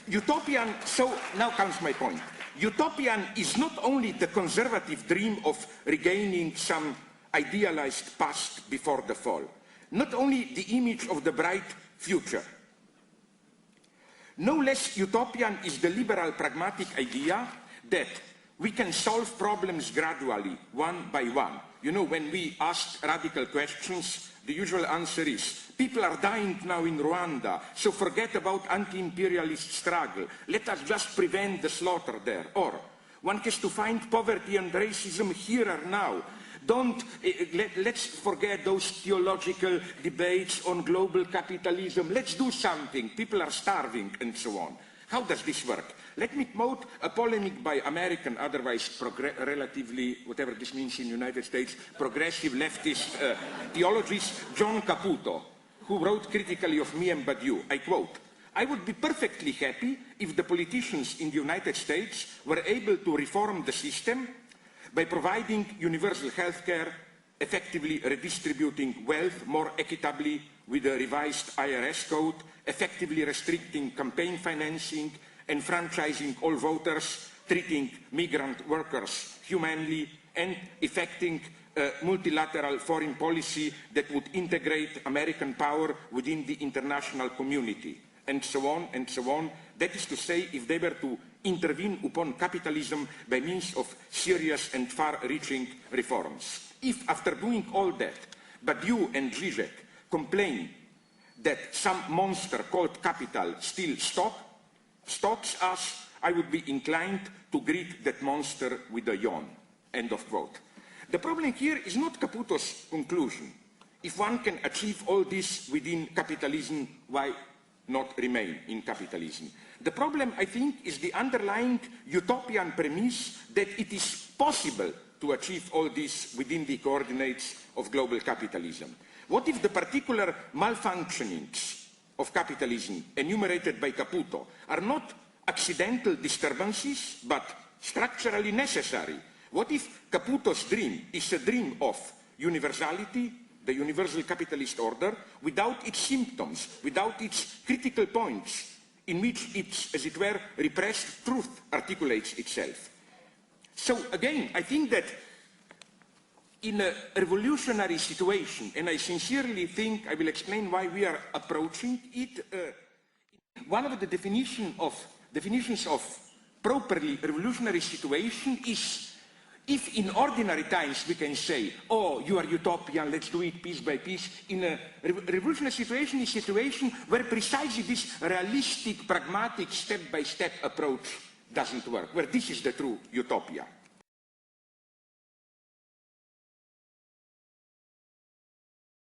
Utopian, so now comes my point. Utopian is not only the conservative dream of regaining some idealized past before the fall, not only the image of the bright future. No less utopian is the liberal pragmatic idea that we can solve problems gradually, one by one. You know, when we ask radical questions, the usual answer is, people are dying now in Rwanda, so forget about anti-imperialist struggle. Let us just prevent the slaughter there. Or, one has to find poverty and racism here or now. Let's forget those theological debates on global capitalism. Let's do something. People are starving, and so on. How does this work? Let me quote a polemic by American, otherwise relatively, whatever this means in the United States, progressive leftist theologist John Caputo, who wrote critically of me and Badiou. I quote, "I would be perfectly happy if the politicians in the United States were able to reform the system by providing universal health care, effectively redistributing wealth more equitably with a revised IRS code, effectively restricting campaign financing, enfranchising all voters, treating migrant workers humanely, and effecting a multilateral foreign policy that would integrate American power within the international community," and so on and so on. That is to say, if they were to intervene upon capitalism by means of serious and far-reaching reforms. If, after doing all that, Badiou and Zizek complain that some monster called capital still stalks us, I would be inclined to greet that monster with a yawn. End of quote. The problem here is not Caputo's conclusion. If one can achieve all this within capitalism, why not remain in capitalism? The problem, I think, is the underlying utopian premise that it is possible to achieve all this within the coordinates of global capitalism. What if the particular malfunctionings of capitalism enumerated by Caputo are not accidental disturbances, but structurally necessary? What if Caputo's dream is a dream of universality, the universal capitalist order, without its symptoms, without its critical points, in which its, as it were, repressed truth articulates itself? So again, I think that in a revolutionary situation, and I sincerely think, I will explain why we are approaching it, one of the definitions of properly revolutionary situation is, if in ordinary times we can say, oh, you are utopian, let's do it piece by piece, in a revolutionary situation is a situation where precisely this realistic, pragmatic, step-by-step approach doesn't work, where this is the true utopia.